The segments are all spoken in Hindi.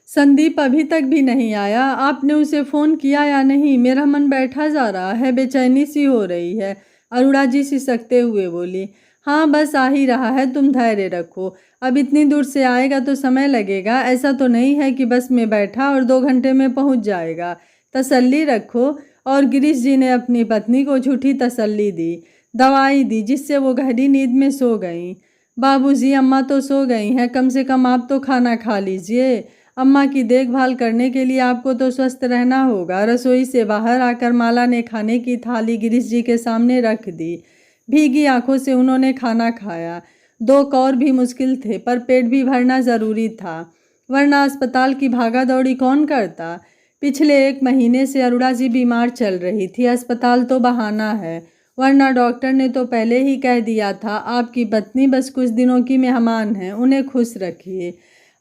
संदीप अभी तक भी नहीं आया। आपने उसे फ़ोन किया या नहीं? मेरा मन बैठा जा रहा है, बेचैनी सी हो रही है। अरुणा जी सिसकते हुए बोली। हाँ बस आ ही रहा है, तुम धैर्य रखो। अब इतनी दूर से आएगा तो समय लगेगा, ऐसा तो नहीं है कि बस में बैठा और 2 घंटे में पहुंच जाएगा। तसल्ली रखो। और गिरीश जी ने अपनी पत्नी को झूठी तसल्ली दी, दवाई दी, जिससे वो गहरी नींद में सो गईं। बाबूजी, अम्मा तो सो गई हैं, कम से कम आप तो खाना खा लीजिए। अम्मा की देखभाल करने के लिए आपको तो स्वस्थ रहना होगा। रसोई से बाहर आकर माला ने खाने की थाली गिरीश जी के सामने रख दी। भीगी आंखों से उन्होंने खाना खाया। 2 कौर भी मुश्किल थे, पर पेट भी भरना ज़रूरी था, वरना अस्पताल की भागा दौड़ी कौन करता। पिछले 1 महीने से अरुणा जी बीमार चल रही थी। अस्पताल तो बहाना है, वरना डॉक्टर ने तो पहले ही कह दिया था आपकी पत्नी बस कुछ दिनों की मेहमान है, उन्हें खुश रखिए।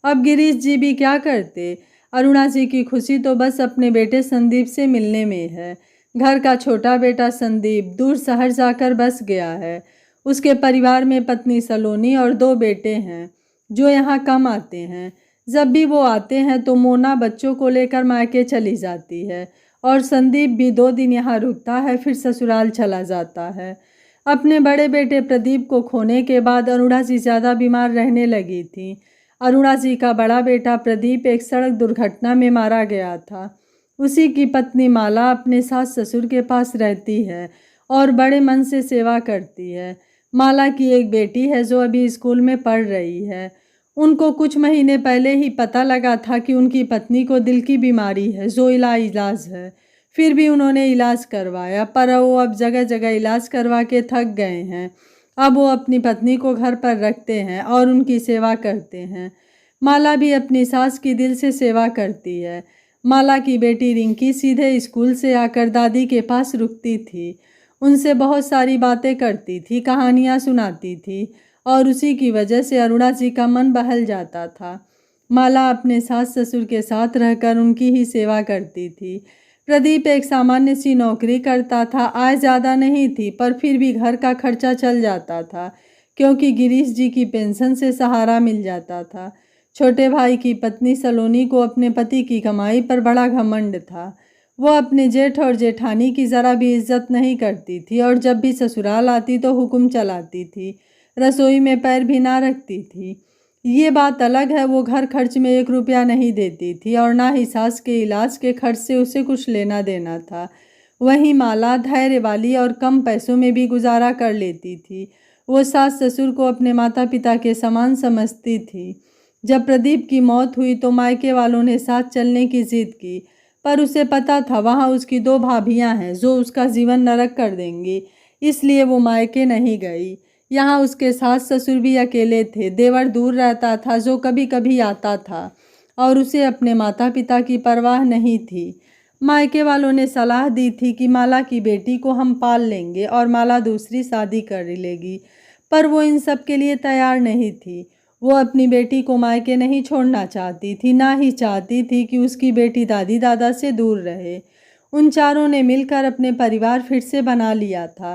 अब गिरीश जी भी क्या करते। अरुणा जी की खुशी तो बस अपने बेटे संदीप से मिलने में है। घर का छोटा बेटा संदीप दूर शहर जाकर बस गया है। उसके परिवार में पत्नी सलोनी और 2 बेटे हैं जो यहाँ कम आते हैं। जब भी वो आते हैं तो मोना बच्चों को लेकर मायके चली जाती है और संदीप भी 2 दिन यहाँ रुकता है, फिर ससुराल चला जाता है। अपने बड़े बेटे प्रदीप को खोने के बाद अरुणा जी ज़्यादा बीमार रहने लगी थी। अरुणा जी का बड़ा बेटा प्रदीप एक सड़क दुर्घटना में मारा गया था। उसी की पत्नी माला अपने सास ससुर के पास रहती है और बड़े मन से सेवा करती है। माला की एक बेटी है जो अभी स्कूल में पढ़ रही है। उनको कुछ महीने पहले ही पता लगा था कि उनकी पत्नी को दिल की बीमारी है जो इलाज है। फिर भी उन्होंने इलाज करवाया, पर वो अब जगह जगह इलाज करवा के थक गए हैं। अब वो अपनी पत्नी को घर पर रखते हैं और उनकी सेवा करते हैं। माला भी अपनी सास की दिल से सेवा करती है। माला की बेटी रिंकी सीधे स्कूल से आकर दादी के पास रुकती थी। उनसे बहुत सारी बातें करती थी, कहानियाँ सुनाती थी और उसी की वजह से अरुणा जी का मन बहल जाता था। माला अपने सास ससुर के साथ रहकर उनकी ही सेवा करती थी। प्रदीप एक सामान्य सी नौकरी करता था। आय ज़्यादा नहीं थी, पर फिर भी घर का खर्चा चल जाता था, क्योंकि गिरीश जी की पेंशन से सहारा मिल जाता था। छोटे भाई की पत्नी सलोनी को अपने पति की कमाई पर बड़ा घमंड था। वो अपने जेठ और जेठानी की ज़रा भी इज्जत नहीं करती थी और जब भी ससुराल आती तो हुक्म चलाती थी, रसोई में पैर भी ना रखती थी। ये बात अलग है, वो घर खर्च में 1 रुपया नहीं देती थी और ना ही सास के इलाज के खर्च से उसे कुछ लेना देना था। वहीं माला धैर्य वाली और कम पैसों में भी गुजारा कर लेती थी। वो सास ससुर को अपने माता पिता के समान समझती थी। जब प्रदीप की मौत हुई तो मायके वालों ने साथ चलने की जिद की, पर उसे पता था वहाँ उसकी 2 भाभियाँ हैं जो उसका जीवन नरक कर देंगी, इसलिए वो मायके नहीं गई। यहाँ उसके सास ससुर भी अकेले थे। देवर दूर रहता था जो कभी कभी आता था और उसे अपने माता पिता की परवाह नहीं थी। मायके वालों ने सलाह दी थी कि माला की बेटी को हम पाल लेंगे और माला दूसरी शादी कर लेगी, पर वो इन सब के लिए तैयार नहीं थी। वो अपनी बेटी को मायके नहीं छोड़ना चाहती थी, ना ही चाहती थी कि उसकी बेटी दादी दादा से दूर रहे। उन चारों ने मिलकर अपने परिवार फिर से बना लिया था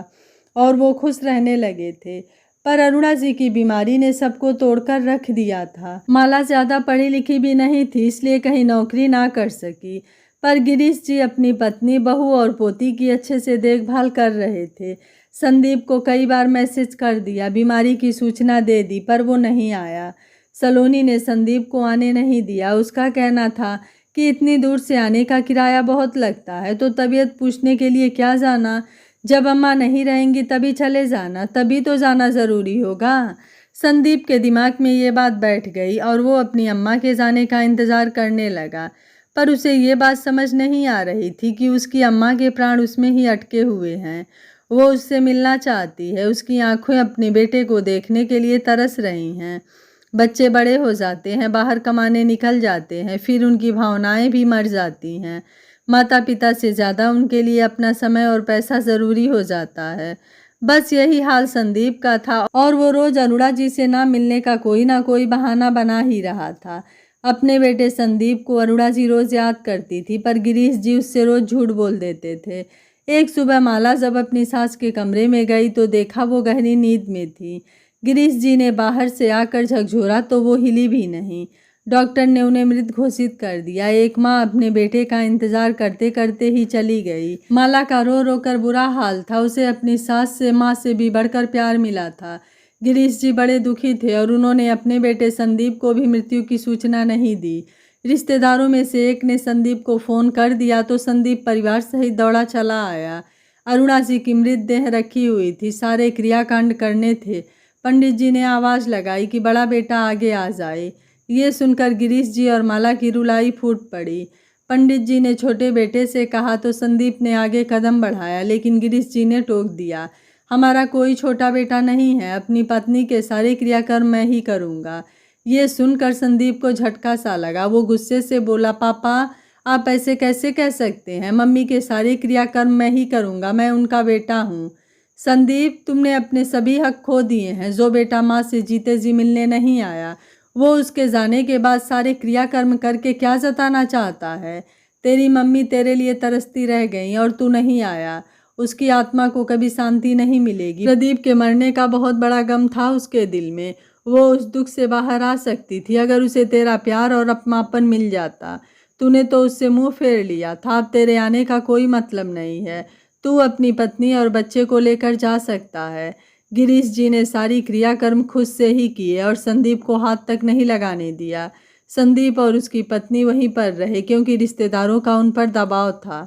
और वो खुश रहने लगे थे। पर अरुणा जी की बीमारी ने सबको तोड़कर रख दिया था। माला ज़्यादा पढ़ी लिखी भी नहीं थी, इसलिए कहीं नौकरी ना कर सकी, पर गिरीश जी अपनी पत्नी, बहू और पोती की अच्छे से देखभाल कर रहे थे। संदीप को कई बार मैसेज कर दिया, बीमारी की सूचना दे दी, पर वो नहीं आया। सलोनी ने संदीप को आने नहीं दिया। उसका कहना था कि इतनी दूर से आने का किराया बहुत लगता है, तो तबीयत पूछने के लिए क्या जाना। जब अम्मा नहीं रहेंगी तभी चले जाना, तभी तो जाना ज़रूरी होगा। संदीप के दिमाग में ये बात बैठ गई और वो अपनी अम्मा के जाने का इंतज़ार करने लगा, पर उसे ये बात समझ नहीं आ रही थी कि उसकी अम्मा के प्राण उसमें ही अटके हुए हैं। वो उससे मिलना चाहती है। उसकी आंखें अपने बेटे को देखने के लिए तरस रही हैं। बच्चे बड़े हो जाते हैं, बाहर कमाने निकल जाते हैं, फिर उनकी भावनाएं भी मर जाती हैं। माता पिता से ज़्यादा उनके लिए अपना समय और पैसा ज़रूरी हो जाता है। बस यही हाल संदीप का था और वो रोज़ अरुणा जी से ना मिलने का कोई ना कोई बहाना बना ही रहा था। अपने बेटे संदीप को अरुणा जी रोज़ याद करती थी, पर गिरीश जी उससे रोज़ झूठ बोल देते थे। एक सुबह माला जब अपनी सास के कमरे में गई तो देखा वो गहरी नींद में थी। गिरीश जी ने बाहर से आकर झकझोरा तो वो हिली भी नहीं। डॉक्टर ने उन्हें मृत घोषित कर दिया। एक माँ अपने बेटे का इंतजार करते करते ही चली गई। माला का रो रो कर बुरा हाल था। उसे अपनी सास से, माँ से भी बढ़कर प्यार मिला था। गिरीश जी बड़े दुखी थे और उन्होंने अपने बेटे संदीप को भी मृत्यु की सूचना नहीं दी। रिश्तेदारों में से एक ने संदीप को फ़ोन कर दिया तो संदीप परिवार सहित दौड़ा चला आया। अरुणा जी की मृतदेह रखी हुई थी। सारे क्रियाकांड करने थे। पंडित जी ने आवाज़ लगाई कि बड़ा बेटा आगे आ जाए। ये सुनकर गिरीश जी और माला की रुलाई फूट पड़ी। पंडित जी ने छोटे बेटे से कहा तो संदीप ने आगे कदम बढ़ाया, लेकिन गिरीश जी ने टोक दिया। हमारा कोई छोटा बेटा नहीं है, अपनी पत्नी के सारे क्रियाकर्म मैं ही करूँगा। ये सुनकर संदीप को झटका सा लगा। वो गुस्से से बोला, पापा आप ऐसे कैसे कह सकते हैं? मम्मी के सारे क्रियाकर्म मैं ही करूँगा, मैं उनका बेटा हूँ। संदीप, तुमने अपने सभी हक खो दिए हैं। जो बेटा माँ से जीते जी मिलने नहीं आया, वो उसके जाने के बाद सारे क्रियाकर्म करके क्या जताना चाहता है? तेरी मम्मी तेरे लिए तरसती रह गई और तू नहीं आया। उसकी आत्मा को कभी शांति नहीं मिलेगी। प्रदीप के मरने का बहुत बड़ा गम था उसके दिल में। वो उस दुख से बाहर आ सकती थी अगर उसे तेरा प्यार और अपनापन मिल जाता। तूने तो उससे मुंह फेर लिया था। अब तेरे आने का कोई मतलब नहीं है। तू अपनी पत्नी और बच्चे को लेकर जा सकता है। गिरीश जी ने सारी क्रियाकर्म खुद से ही किए और संदीप को हाथ तक नहीं लगाने दिया। संदीप और उसकी पत्नी वहीं पर रहे क्योंकि रिश्तेदारों का उन पर दबाव था।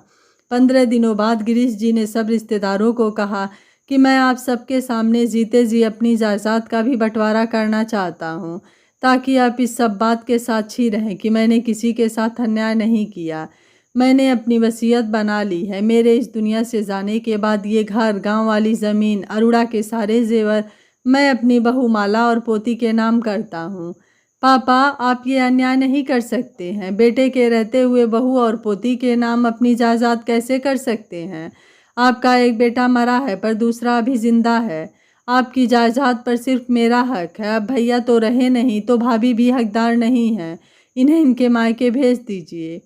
15 दिनों बाद गिरीश जी ने सब रिश्तेदारों को कहा कि मैं आप सबके सामने जीते जी अपनी जायदाद का भी बंटवारा करना चाहता हूँ, ताकि आप इस सब बात के साक्षी रहें कि मैंने किसी के साथ अन्याय नहीं किया। मैंने अपनी वसीयत बना ली है। मेरे इस दुनिया से जाने के बाद ये घर, गांव वाली ज़मीन, अरुणा के सारे जेवर मैं अपनी बहू माला और पोती के नाम करता हूँ। पापा, आप ये अन्याय नहीं कर सकते हैं। बेटे के रहते हुए बहू और पोती के नाम अपनी जायदाद कैसे कर सकते हैं? आपका एक बेटा मरा है पर दूसरा अभी जिंदा है। आपकी जायदाद पर सिर्फ मेरा हक है। अब भैया तो रहे नहीं तो भाभी भी हकदार नहीं है। इन्हें इनके मायके भेज दीजिए।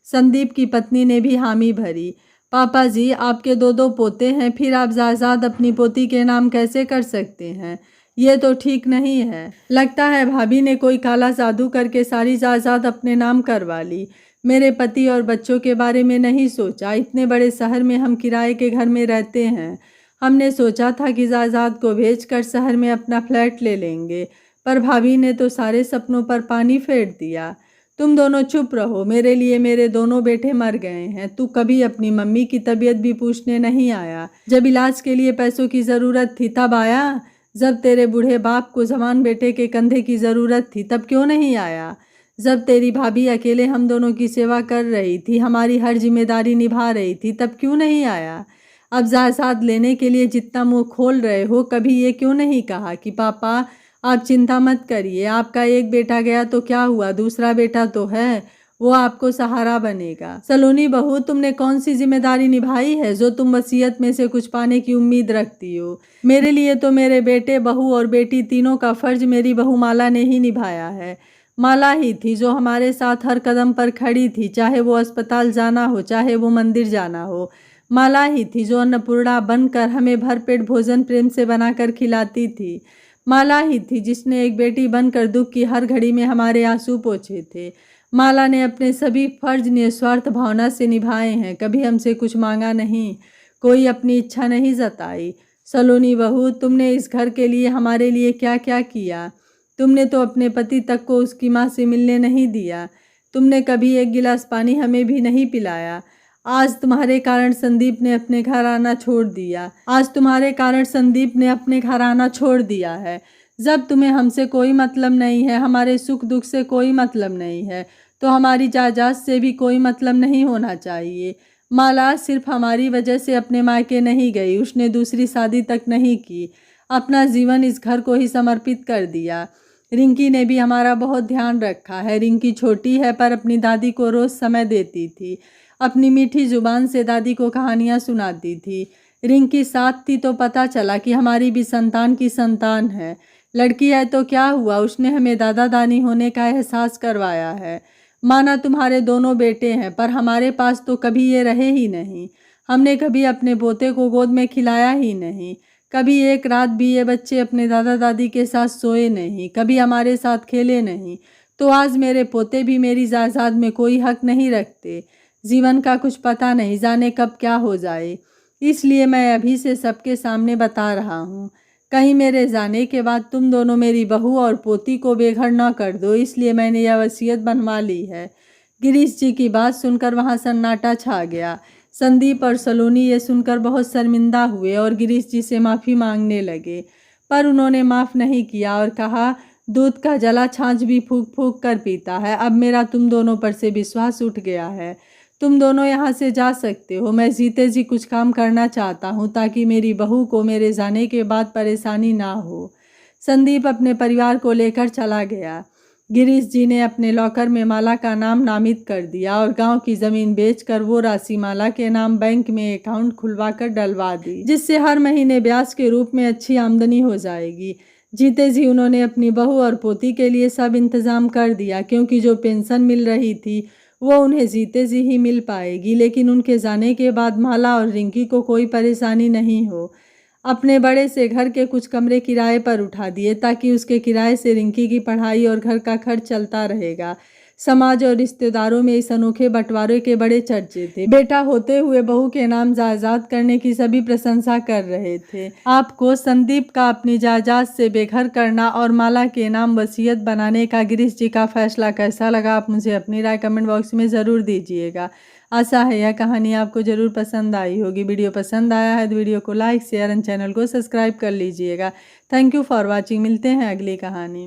संदीप की पत्नी ने भी हामी भरी। पापा जी, आपके दो दो पोते हैं, फिर आप जायदाद अपनी पोती के नाम कैसे कर सकते हैं? ये तो ठीक नहीं है। लगता है भाभी ने कोई काला जादू करके सारी जायदाद अपने नाम करवा ली। मेरे पति और बच्चों के बारे में नहीं सोचा। इतने बड़े शहर में हम किराए के घर में रहते हैं। हमने सोचा था कि जायदाद को बेचकर शहर में अपना फ्लैट ले लेंगे, पर भाभी ने तो सारे सपनों पर पानी फेर दिया। तुम दोनों चुप रहो। मेरे लिए मेरे दोनों बेटे मर गए हैं। तू कभी अपनी मम्मी की तबीयत भी पूछने नहीं आया। जब इलाज के लिए पैसों की ज़रूरत थी तब आया। जब तेरे बूढ़े बाप को जवान बेटे के कंधे की ज़रूरत थी तब क्यों नहीं आया? जब तेरी भाभी अकेले हम दोनों की सेवा कर रही थी, हमारी हर जिम्मेदारी निभा रही थी, तब क्यों नहीं आया? अब जायदाद लेने के लिए जितना मुंह खोल रहे हो, कभी ये क्यों नहीं कहा कि पापा आप चिंता मत करिए, आपका एक बेटा गया तो क्या हुआ, दूसरा बेटा तो है, वो आपको सहारा बनेगा। सलोनी बहू, तुमने कौन सी जिम्मेदारी निभाई है जो तुम वसीयत में से कुछ पाने की उम्मीद रखती हो? मेरे लिए तो मेरे बेटे, बहू और बेटी तीनों का फर्ज मेरी बहू माला ने ही निभाया है। माला ही थी जो हमारे साथ हर कदम पर खड़ी थी, चाहे वो अस्पताल जाना हो, चाहे वो मंदिर जाना हो। माला ही थी जो अन्नपूर्णा बनकर हमें भरपेट भोजन प्रेम से बनाकर खिलाती थी। माला ही थी जिसने एक बेटी बनकर दुख की हर घड़ी में हमारे आंसू पोंछे थे। माला ने अपने सभी फर्ज निस्वार्थ भावना से निभाए हैं, कभी हमसे कुछ मांगा नहीं, कोई अपनी इच्छा नहीं जताई। सलोनी बहू, तुमने इस घर के लिए हमारे लिए क्या क्या किया? तुमने तो अपने पति तक को उसकी माँ से मिलने नहीं दिया। तुमने कभी एक गिलास पानी हमें भी नहीं पिलाया। आज तुम्हारे कारण संदीप ने अपने घर आना छोड़ दिया। आज तुम्हारे कारण संदीप ने अपने घर आना छोड़ दिया है। जब तुम्हें हमसे कोई मतलब नहीं है, हमारे सुख दुख से कोई मतलब नहीं है, तो हमारी जायदाद से भी कोई मतलब नहीं होना चाहिए। माला सिर्फ हमारी वजह से अपने मायके नहीं गई, उसने दूसरी शादी तक नहीं की, अपना जीवन इस घर को ही समर्पित कर दिया। रिंकी ने भी हमारा बहुत ध्यान रखा है। रिंकी छोटी है पर अपनी दादी को रोज़ समय देती थी, अपनी मीठी जुबान से दादी को कहानियाँ सुनाती थी। रिंकी साथ थी तो पता चला कि हमारी भी संतान की संतान है। लड़की है तो क्या हुआ, उसने हमें दादा दानी होने का एहसास करवाया है। माना तुम्हारे दोनों बेटे हैं, पर हमारे पास तो कभी ये रहे ही नहीं। हमने कभी अपने पोते को गोद में खिलाया ही नहीं। कभी एक रात भी ये बच्चे अपने दादा दादी के साथ सोए नहीं, कभी हमारे साथ खेले नहीं। तो आज मेरे पोते भी मेरी जायदाद में कोई हक नहीं रखते। जीवन का कुछ पता नहीं, जाने कब क्या हो जाए, इसलिए मैं अभी से सबके सामने बता रहा हूँ। कहीं मेरे जाने के बाद तुम दोनों मेरी बहू और पोती को बेघर न कर दो, इसलिए मैंने यह वसीयत बनवा ली है। गिरीश जी की बात सुनकर वहाँ सन्नाटा छा गया। संदीप और सलोनी ये सुनकर बहुत शर्मिंदा हुए और गिरीश जी से माफ़ी मांगने लगे, पर उन्होंने माफ़ नहीं किया और कहा, दूध का जला छाछ भी फूंक फूंक कर पीता है। अब मेरा तुम दोनों पर से विश्वास उठ गया है। तुम दोनों यहाँ से जा सकते हो। मैं जीते जी कुछ काम करना चाहता हूँ ताकि मेरी बहू को मेरे जाने के बाद परेशानी ना हो। संदीप अपने परिवार को लेकर चला गया। गिरीश जी ने अपने लॉकर में माला का नाम नामित कर दिया और गांव की ज़मीन बेचकर वो राशि माला के नाम बैंक में अकाउंट खुलवाकर डलवा दी, जिससे हर महीने ब्याज के रूप में अच्छी आमदनी हो जाएगी। जीते जी उन्होंने अपनी बहू और पोती के लिए सब इंतज़ाम कर दिया, क्योंकि जो पेंशन मिल रही थी वो उन्हें जीते जी ही मिल पाएगी, लेकिन उनके जाने के बाद माला और रिंकी को कोई परेशानी नहीं हो। अपने बड़े से घर के कुछ कमरे किराए पर उठा दिए ताकि उसके किराए से रिंकी की पढ़ाई और घर का खर्च चलता रहेगा। समाज और रिश्तेदारों में इस अनोखे बंटवारे के बड़े चर्चे थे। बेटा होते हुए बहू के नाम जायदाद करने की सभी प्रशंसा कर रहे थे। आपको संदीप का अपनी जायदाद से बेघर करना और माला के नाम वसीयत बनाने का गिरीश जी का फैसला कैसा लगा, आप मुझे अपनी राय कमेंट बॉक्स में ज़रूर दीजिएगा। आशा है यह कहानी आपको ज़रूर पसंद आई होगी। वीडियो पसंद आया है तो वीडियो को लाइक शेयर एंड चैनल को सब्सक्राइब कर लीजिएगा। Thank you for watching. मिलते हैं अगली कहानी में।